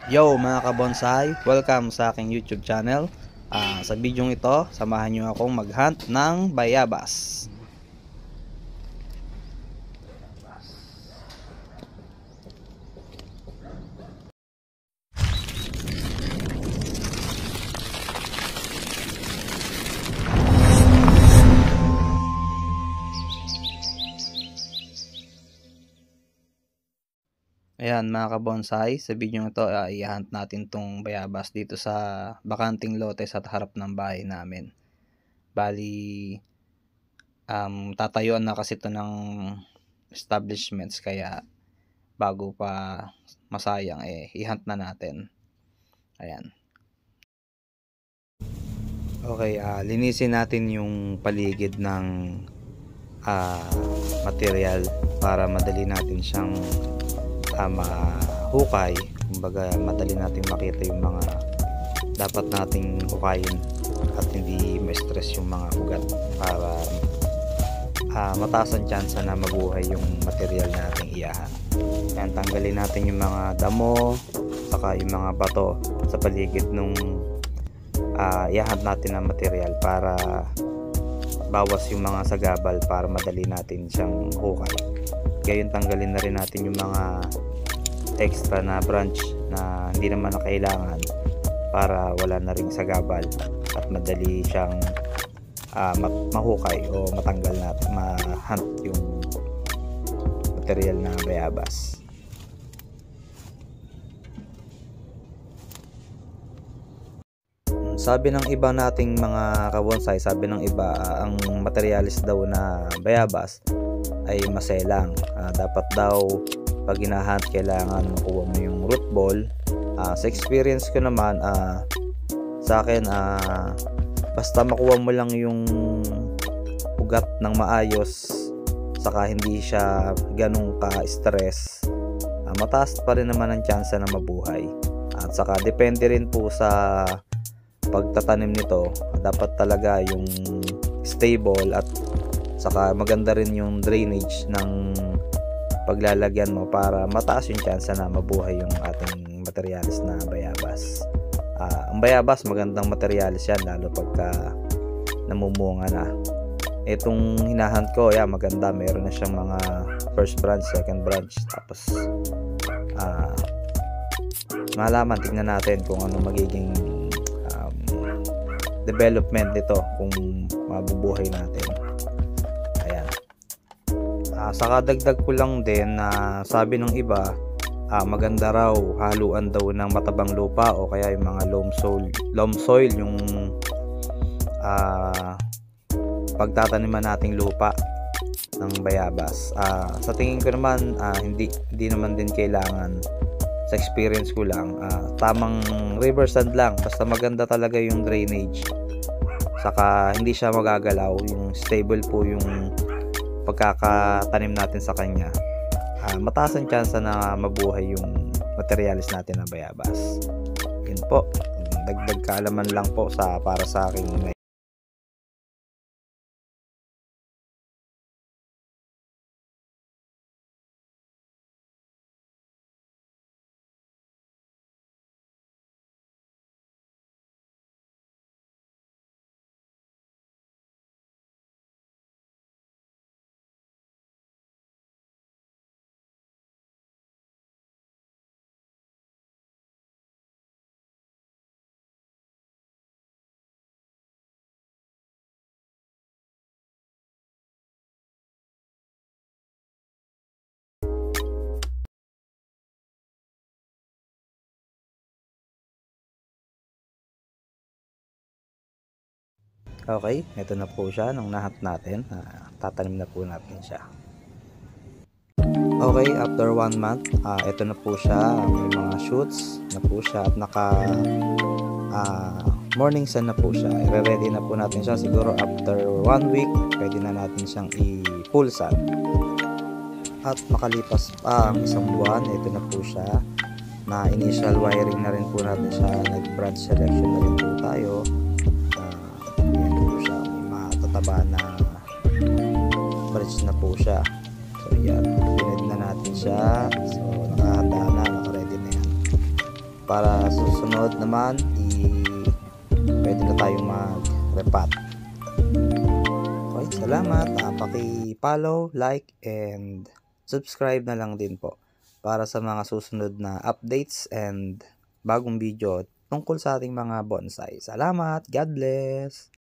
Yo mga kabonsai, welcome sa aking YouTube channel. Sa video ito, samahan nyo akong mag-hunt ng bayabas. Ayan mga kabonsai, sa video ito i-hunt natin tong bayabas dito sa bakanting lote sa harap ng bahay namin. Bali, tatayuan na kasi ito ng establishments, kaya bago pa masayang i-hunt na natin. Ayan. Okay, linisin natin yung paligid ng material para madali natin siyang mahukay. Kumbaga madali nating makita yung mga dapat nating hukayin at hindi ma-stress yung mga ugat para mataas ang tsansa na mabuhay yung material nating iyahan. Yan, tanggalin natin yung mga damo saka yung mga bato sa paligid nung iyahan natin ang material para bawas yung mga sagabal para madali natin siyang hukay. Gayon tanggalin na rin natin yung mga extra na branch na hindi naman na kailangan para wala na ring sagabal at madali siyang mahukay o matanggal natin, ma-hunt yung material na bayabas. Sabi ng iba nating mga kabonsai, sabi ng iba ang materialis daw na bayabas ay maselang. Dapat daw pag hinahunt kailangan makuha mo yung root ball. Sa experience ko naman, sa akin basta makuha mo lang yung ugat ng maayos saka hindi siya ganun ka-stress, mataas pa rin naman ang tsansa na mabuhay. At saka depende rin po sa pagtatanim nito, dapat talaga yung stable at saka maganda rin yung drainage ng paglalagyan mo para mataas yung tsansa na mabuhay yung ating materialis na bayabas. Ang bayabas magandang materialis yan lalo pagka namumunga na. Itong hinahunt ko, maganda, meron na siyang mga first branch, second branch, tapos malaman, tingnan natin kung ano magiging development nito, kung mabubuhay natin. Ayan. Saka dagdag ko lang din na sabi ng iba, maganda raw haluan daw ng matabang lupa o kaya yung mga loam soil yung pagtataniman nating lupa ng bayabas. Sa tingin ko naman, hindi naman din kailangan. Sa experience ko lang, tamang river sand lang, basta maganda talaga yung drainage, saka hindi siya magagalaw, yung stable po yung pagkakatanim natin sa kanya, mataas ang tsansa na mabuhay yung materialis natin na bayabas. Yun po, dagdag kaalaman lang po para sa akin. Okay, ito na po siya nung nahunt natin. Tatanim na po natin siya. Okay, after 1 month, ito na po siya. May mga shoots na po siya at naka morning sun na po siya. I-ready na po natin siya. Siguro after 1 week, pwede na natin siyang i-full sun. At makalipas pa ang isang buwan, ito na po siya. Na initial wiring na rin po natin siya. Nag-branch selection na rin po tayo. Taba na bridge na po siya. So yan, pined na natin siya. So nakahanda na, nakaready na yan. para susunod naman pwede na tayong mag-repot. Okay, salamat. Paki-follow, like, and subscribe na lang din po para sa mga susunod na updates and bagong video tungkol sa ating mga bonsai. Salamat. God bless.